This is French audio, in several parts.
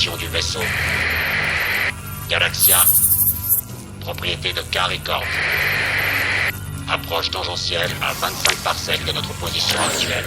position du vaisseau. Galaxia, propriété de Caricorp. Approche tangentielle à 25 parsecs de notre position actuelle.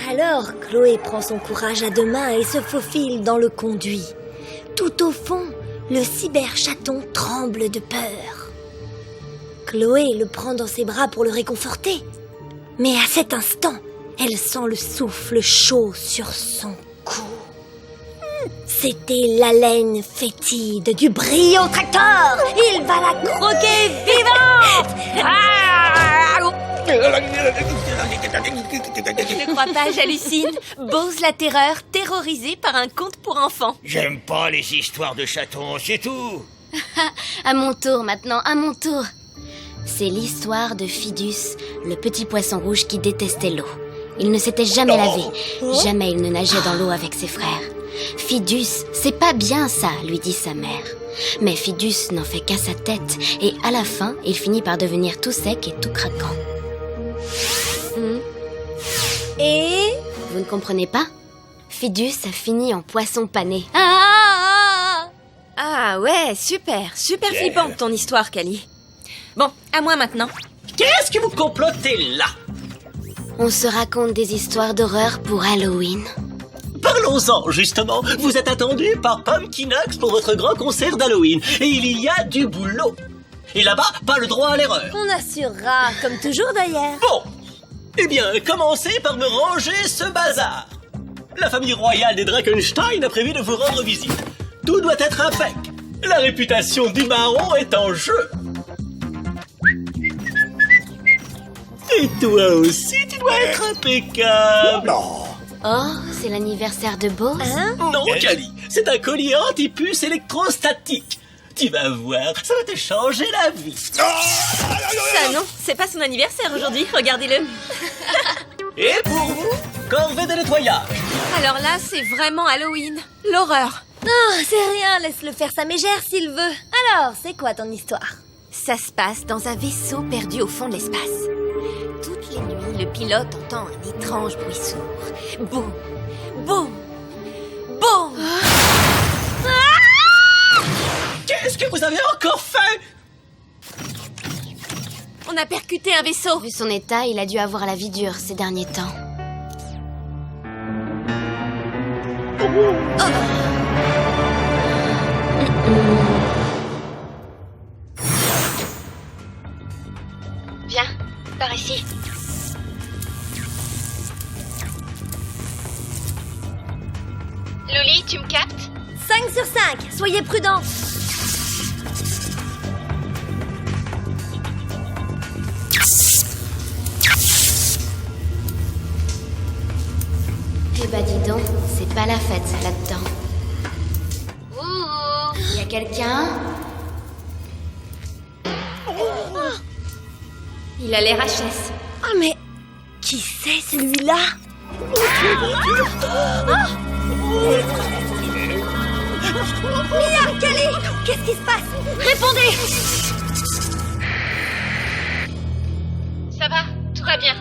Alors, Chloé prend son courage à deux mains et se faufile dans le conduit. Tout au fond, le cyberchaton tremble de peur. Chloé le prend dans ses bras pour le réconforter. Mais à cet instant, elle sent le souffle chaud sur son cou. C'était l'haleine fétide du briotracteur. Il va la croquer vivante. Ne crois pas, j'hallucine. Bose la terreur, terrorisée par un conte pour enfants. J'aime pas les histoires de chatons, c'est tout. À mon tour maintenant, à mon tour. C'est l'histoire de Fidus, le petit poisson rouge qui détestait l'eau. Il ne s'était jamais lavé, jamais il ne nageait dans l'eau avec ses frères. Fidus, c'est pas bien ça, lui dit sa mère. Mais Fidus n'en fait qu'à sa tête, et à la fin, il finit par devenir tout sec et tout craquant. Et... Vous ne comprenez pas? Fidus a fini en poisson pané. Ah ouais, super flippante ton histoire, Kali. Bon, à moi maintenant. Qu'est-ce que vous complotez là? On se raconte des histoires d'horreur pour Halloween. Parlons-en, justement. Vous êtes attendu par Pumpkinox pour votre grand concert d'Halloween. Et il y a du boulot. Et là-bas, pas le droit à l'erreur. on assurera, comme toujours d'ailleurs. Bon. Eh bien, commencez par me ranger ce bazar. La famille royale des Drakenstein a prévu de vous rendre visite. Tout doit être impec. La réputation du baron est en jeu. Et toi aussi, tu dois être impeccable. Oh, c'est l'anniversaire de Bose? Non, Kali, c'est un collier anti-puce électrostatique. Tu vas voir, ça va te changer la vie. Ça non, c'est pas son anniversaire aujourd'hui, regardez-le. Et pour vous, corvée de nettoyage. Alors là, c'est vraiment Halloween. L'horreur. Oh, c'est rien, laisse-le faire sa mégère s'il veut. Alors, c'est quoi ton histoire? Ça se passe dans un vaisseau perdu au fond de l'espace. Toutes les nuits, le pilote entend un étrange bruit sourd. Boum, boum, boum. Qu'est-ce que vous avez encore fait? On a percuté un vaisseau. Vu son état, il a dû avoir la vie dure ces derniers temps. Viens, par ici. Loli, tu me captes? 5 sur 5, soyez prudents. Eh bah dis donc, c'est pas la fête ça là-dedans. Ouh, y a quelqu'un? Il a l'air HS. Oh mais... Qui c'est celui-là? Mia, Kali, qu'est-ce qui se passe? Répondez! Ça va, tout va bien.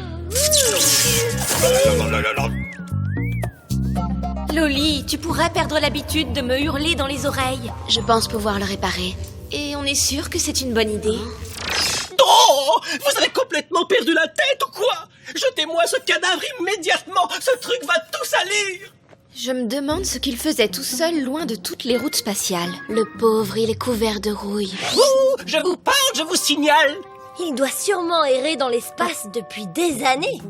Loli, tu pourrais perdre l'habitude de me hurler dans les oreilles. Je pense pouvoir le réparer. Et on est sûr que c'est une bonne idée? Oh, vous avez complètement perdu la tête ou quoi? Jetez-moi ce cadavre immédiatement. Ce truc va tout salir. Je me demande ce qu'il faisait tout seul loin de toutes les routes spatiales. Le pauvre, il est couvert de rouille. Ouh, je vous parle, je vous signale. Il doit sûrement errer dans l'espace depuis des années.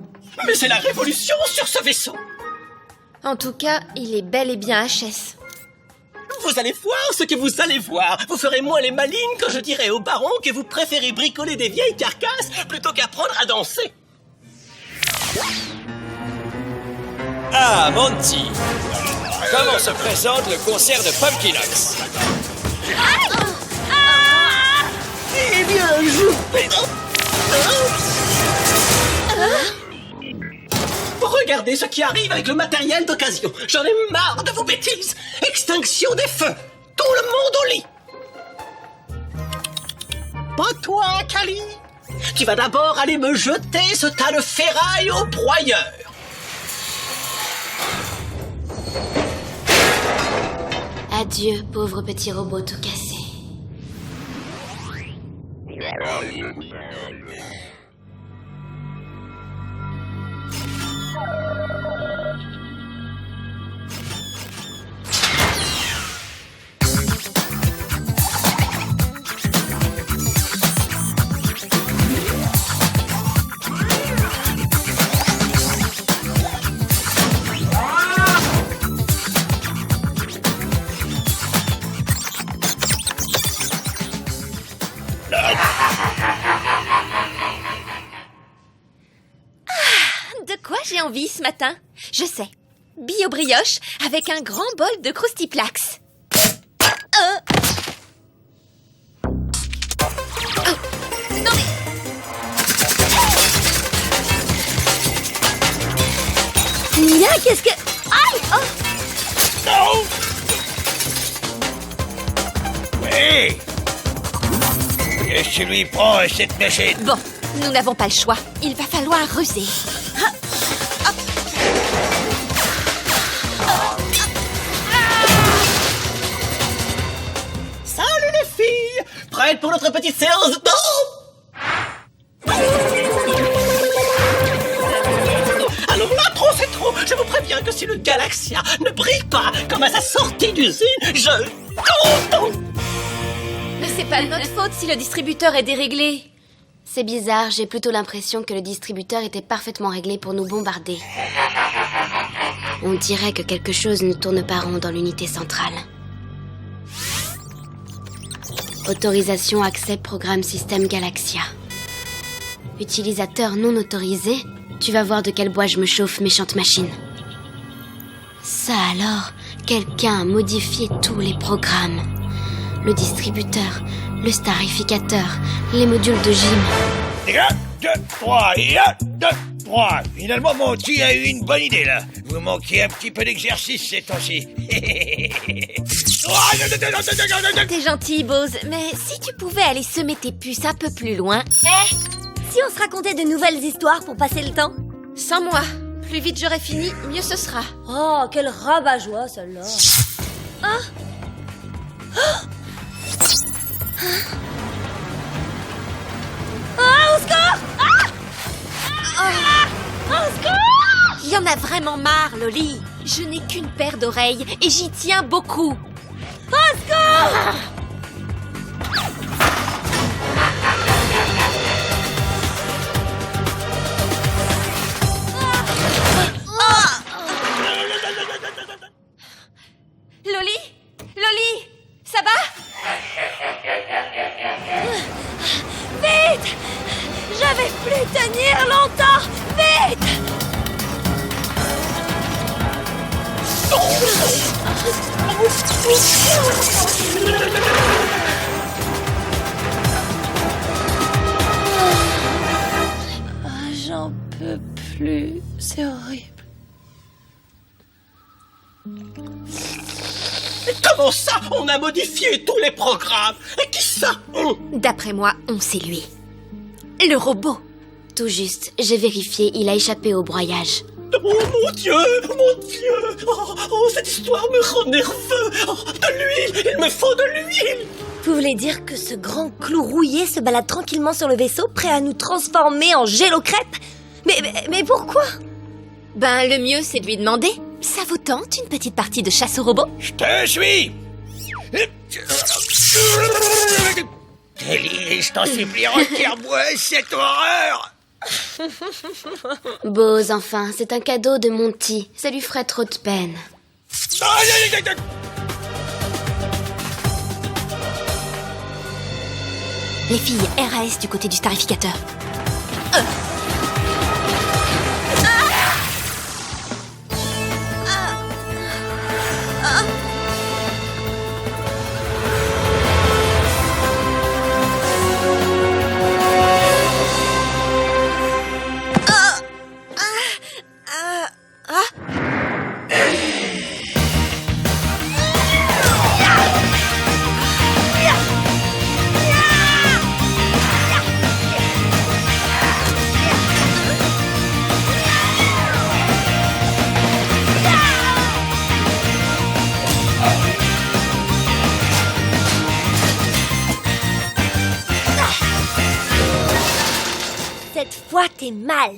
Mais c'est la révolution sur ce vaisseau. En tout cas, il est bel et bien HS. Vous allez voir ce que vous allez voir. Vous ferez moins les malines quand je dirai au baron que vous préférez bricoler des vieilles carcasses plutôt qu'apprendre à danser. Ah, Monty! Comment se présente le concert de Pumpkinox? Eh bien, regardez ce qui arrive avec le matériel d'occasion. J'en ai marre de vos bêtises. Extinction des feux. Tout le monde au lit. Pas toi, Kali. Tu vas d'abord aller me jeter ce tas de ferraille au broyeur. Adieu, pauvre petit robot tout cassé. De quoi j'ai envie ce matin? Je sais. Bio-brioche avec un grand bol de Croustiplax. Non mais... Mia, qu'est-ce que... Aïe! Oh! Non! Oui! Qu'est-ce que tu lui prends à cette machine? Bon, nous n'avons pas le choix. Il va falloir ruser. Salut les filles. Prêtes pour notre petite séance de danse? Alors là, trop c'est trop. Je vous préviens que si le Galaxia ne brille pas comme à sa sortie d'usine, je compte. Mais c'est pas de notre faute si le distributeur est déréglé. C'est bizarre, j'ai plutôt l'impression que le distributeur était parfaitement réglé pour nous bombarder. On dirait que quelque chose ne tourne pas rond dans l'unité centrale. Autorisation accès programme système Galaxia. Utilisateur non autorisé? Tu vas voir de quel bois je me chauffe, méchante machine. Ça alors, quelqu'un a modifié tous les programmes. Le distributeur, le starificateur, les modules de gym. 1, 2, 3, 1, 2, 3. Finalement, Monty a eu une bonne idée, là. Vous manquez un petit peu d'exercice ces temps-ci. T'es gentil, Bose, mais si tu pouvais aller semer tes puces un peu plus loin... Si on se racontait de nouvelles histoires pour passer le temps? Sans moi, plus vite j'aurai fini, mieux ce sera. Oh, quel rabat-joie, celle-là. Au secours! Au secours! Il y en a vraiment marre, Loli. Je n'ai qu'une paire d'oreilles et j'y tiens beaucoup. Au secours! Loli? Loli? Ça va? Vite! Je vais plus tenir longtemps! Vite! J'en peux plus. C'est horrible. Comment ça? On a modifié tous les programmes. Et qui ça? D'après moi, c'est lui. Le robot. Tout juste, j'ai vérifié, il a échappé au broyage. Oh mon Dieu, mon Dieu. Oh, cette histoire me rend nerveux. Oh, de l'huile, il me faut de l'huile. Vous voulez dire que ce grand clou rouillé se balade tranquillement sur le vaisseau, prêt à nous transformer en gélocrêpes? Mais pourquoi? Ben, le mieux, c'est de lui demander. Ça vous tente une petite partie de chasse au robot? Je te suis. Ellie, je t'en supplie, retire-moi cette horreur. Bose, enfin, c'est un cadeau de Monty. Ça lui ferait trop de peine. Les filles, RAS du côté du starificateur. Cette fois, t'es mal.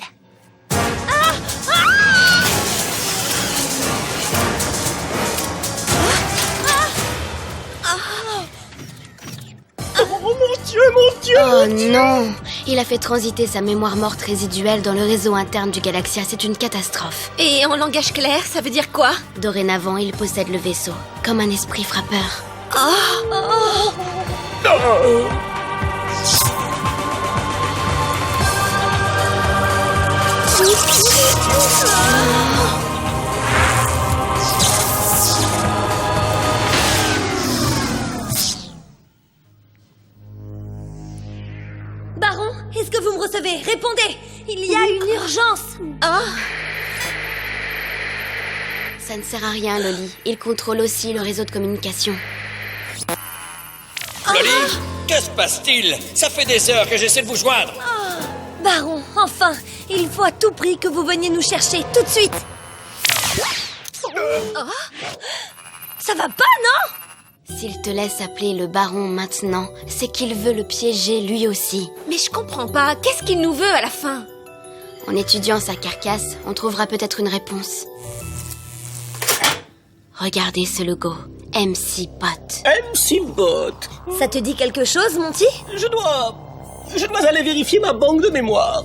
Oh mon Dieu! Oh non! Il a fait transiter sa mémoire morte résiduelle dans le réseau interne du Galaxia. C'est une catastrophe. Et en langage clair, ça veut dire quoi? Dorénavant, il possède le vaisseau, comme un esprit frappeur. Baron, est-ce que vous me recevez? Répondez! Il y a une urgence! Ça ne sert à rien, Loli. Il contrôle aussi le réseau de communication. Loli, que se passe-t-il? Ça fait des heures que j'essaie de vous joindre. Baron, enfin! Il faut à tout prix que vous veniez nous chercher, tout de suite! Ça va pas, non? S'il te laisse appeler le baron maintenant, c'est qu'il veut le piéger lui aussi. Mais je comprends pas, qu'est-ce qu'il nous veut à la fin? En étudiant sa carcasse, on trouvera peut-être une réponse. Regardez ce logo. MC Bot. MC Bot. Ça te dit quelque chose, Monty? Je dois aller vérifier ma banque de mémoire.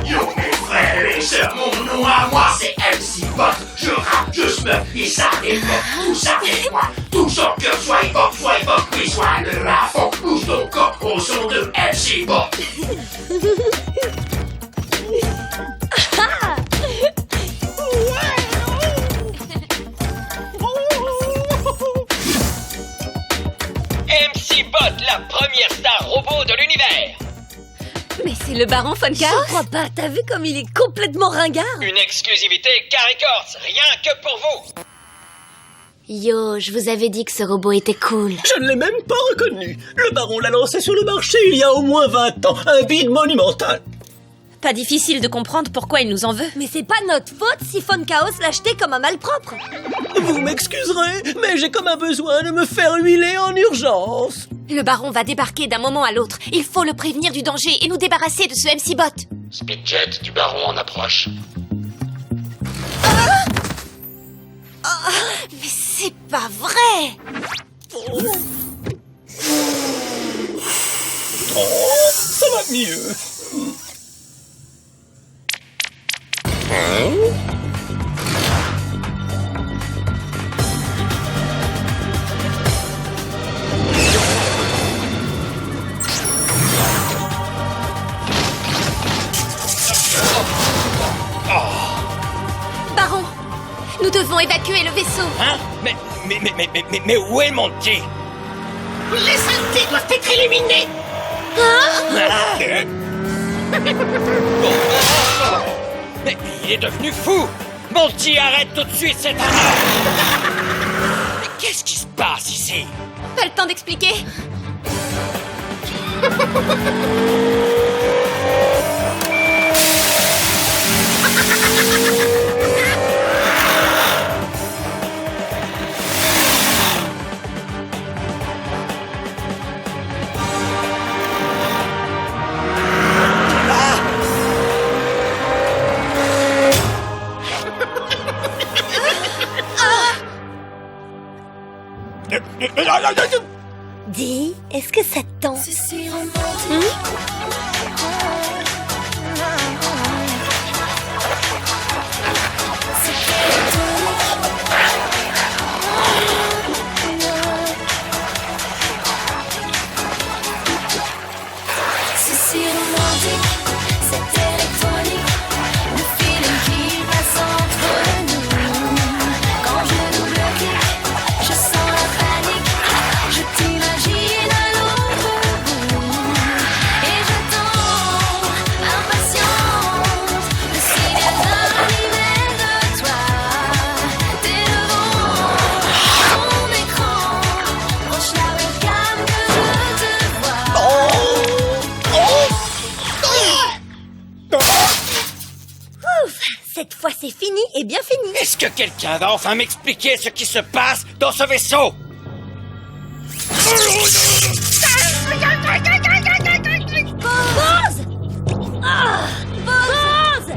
Yo mes frères et sœurs, mon nom à moi c'est MC Bot. Je rappe, je smurf et ça dépend. Tout ça avec moi. Tout son cœur, sois hip-hop, oui, sois le rafon. Bouge ton corps au son de MC Bot. MC Bot, la première star robot de l'univers. Mais c'est le baron Von Je Chaos? crois pas, t'as vu comme il est complètement ringard? Une exclusivité K-Records, rien que pour vous. Yo, je vous avais dit que ce robot était cool. Je ne l'ai même pas reconnu. Le baron l'a lancé sur le marché il y a au moins 20 ans. Un bide monumental. Pas difficile de comprendre pourquoi il nous en veut. Mais c'est pas notre faute si Von Chaos l'a acheté comme un malpropre. Vous m'excuserez, mais j'ai comme un besoin de me faire huiler en urgence. Le baron va débarquer d'un moment à l'autre. Il faut le prévenir du danger et nous débarrasser de ce MC Bot. Speedjet du baron en approche. Mais c'est pas vrai! Oh, ça va mieux. Baron, nous devons évacuer le vaisseau. Hein? Mais où est Monty? Les saletés doivent être éliminées. Mais il est devenu fou! Monty, arrête tout de suite cette arnaque! Mais qu'est-ce qui se passe ici? Pas le temps d'expliquer. Dis, est-ce que ça te tente? C'est si romantique, c'est électronique, le feeling qui passe entre nous. Quand je double-clique, je sens la panique, je t'imagine à l'autre bout. Et j'attends, impatiente, le signal d'arrivée de toi. T'es devant mon écran, branche la webcam que je te vois. fois c'est fini et bien fini. Est-ce que quelqu'un va enfin m'expliquer ce qui se passe dans ce vaisseau? Buzz! Ah! Buzz!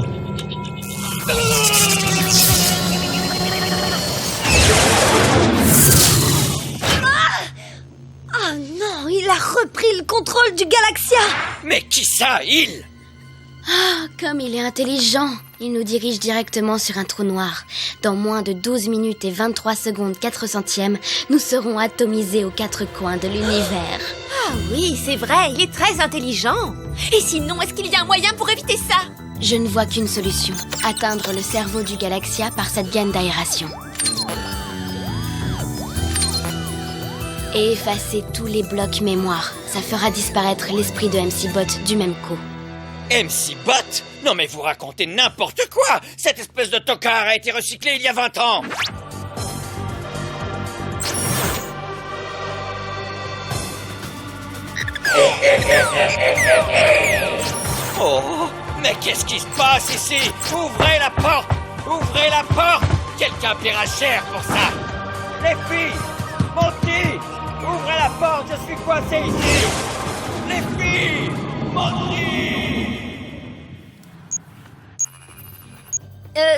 Ah non, il a repris le contrôle du Galaxia. Mais qui ça, il? Ah, comme il est intelligent. Il nous dirige directement sur un trou noir. Dans moins de 12 minutes et 23 secondes 4 centièmes, nous serons atomisés aux quatre coins de l'univers. Ah oui, c'est vrai, il est très intelligent. Et sinon, est-ce qu'il y a un moyen pour éviter ça? Je ne vois qu'une solution. Atteindre le cerveau du Galaxia par cette gaine d'aération. Et effacer tous les blocs mémoire. Ça fera disparaître l'esprit de MC Bot du même coup. MC Bot? Non mais vous racontez n'importe quoi! Cette espèce de tocard a été recyclé il y a 20 ans! Oh! Mais qu'est-ce qui se passe ici? Ouvrez la porte! Ouvrez la porte! Quelqu'un paiera cher pour ça! Les filles! Monty! Ouvrez la porte, je suis coincé ici! Les filles! Monty!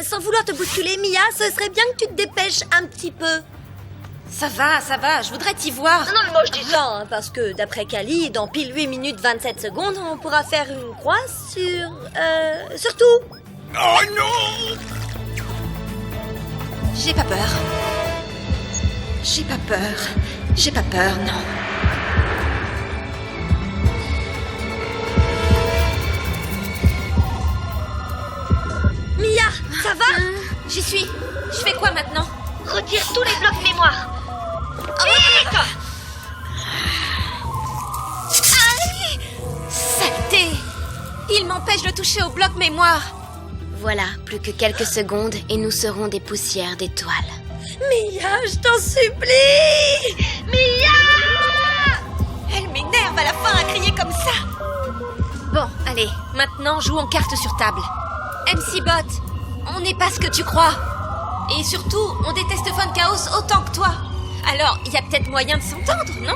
Sans vouloir te bousculer, Mia, ce serait bien que tu te dépêches un petit peu. Ça va, je voudrais t'y voir. Non, mais moi je dis ça, hein, parce que d'après Kali, dans pile 8 minutes 27 secondes, on pourra faire une croix sur tout. Oh non! J'ai pas peur. J'ai pas peur, non. Mia, ça va? J'y suis. Je fais quoi maintenant? Retire tous les blocs mémoire. Vite! Saleté! Il m'empêche de toucher au bloc mémoire. Voilà, plus que quelques secondes et nous serons des poussières d'étoiles. Mia, je t'en supplie! Mia! Elle m'énerve à la fin à crier comme ça. Bon, allez, maintenant jouons cartes sur table. MC Bot, on n'est pas ce que tu crois. Et surtout, on déteste Fun Chaos autant que toi. Alors, il y a peut-être moyen de s'entendre, non?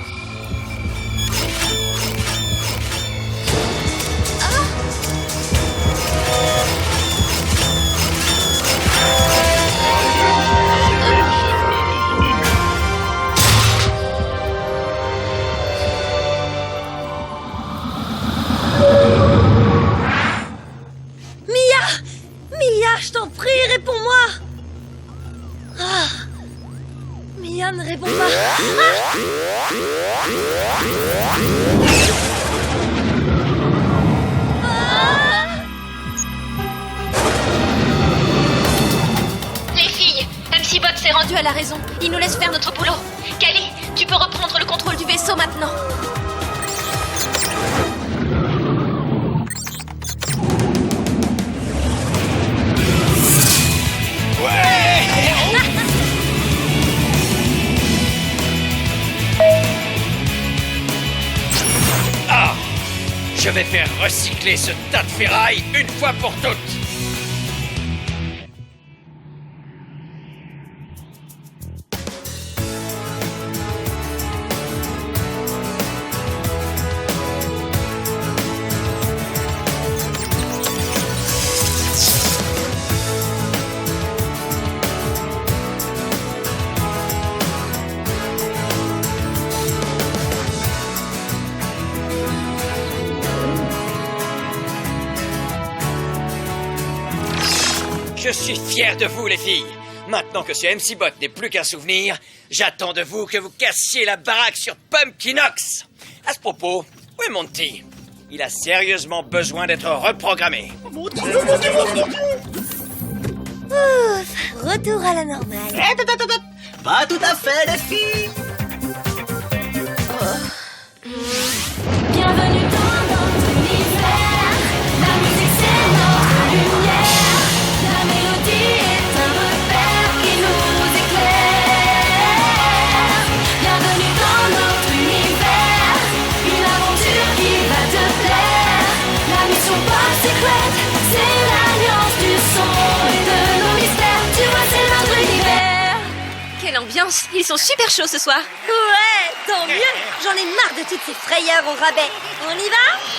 Mia, je t'en prie, réponds-moi! Ah, Mia ne répond pas. Les filles, MC Bot s'est rendu à la raison. Il nous laisse faire notre boulot. Kali, tu peux reprendre le contrôle du vaisseau maintenant. Ah! Je vais faire recycler ce tas de ferraille une fois pour toutes! Je suis fier de vous, les filles. Maintenant que ce MC Bot n'est plus qu'un souvenir, j'attends de vous que vous cassiez la baraque sur Pumpkinox. À ce propos, où est Monty? Il a sérieusement besoin d'être reprogrammé. Retour à la normale. Pas tout à fait, les filles. Bienvenue dans notre univers. La musique c'est notre lumière. La mélodie est un repère qui nous éclaire. Bienvenue dans notre univers. Une aventure qui va te plaire. La mission Pop Secret, c'est l'alliance du son et de l'ambiance. Ils sont super chauds ce soir. Ouais, tant mieux. J'en ai marre de toutes ces frayeurs au rabais. On y va?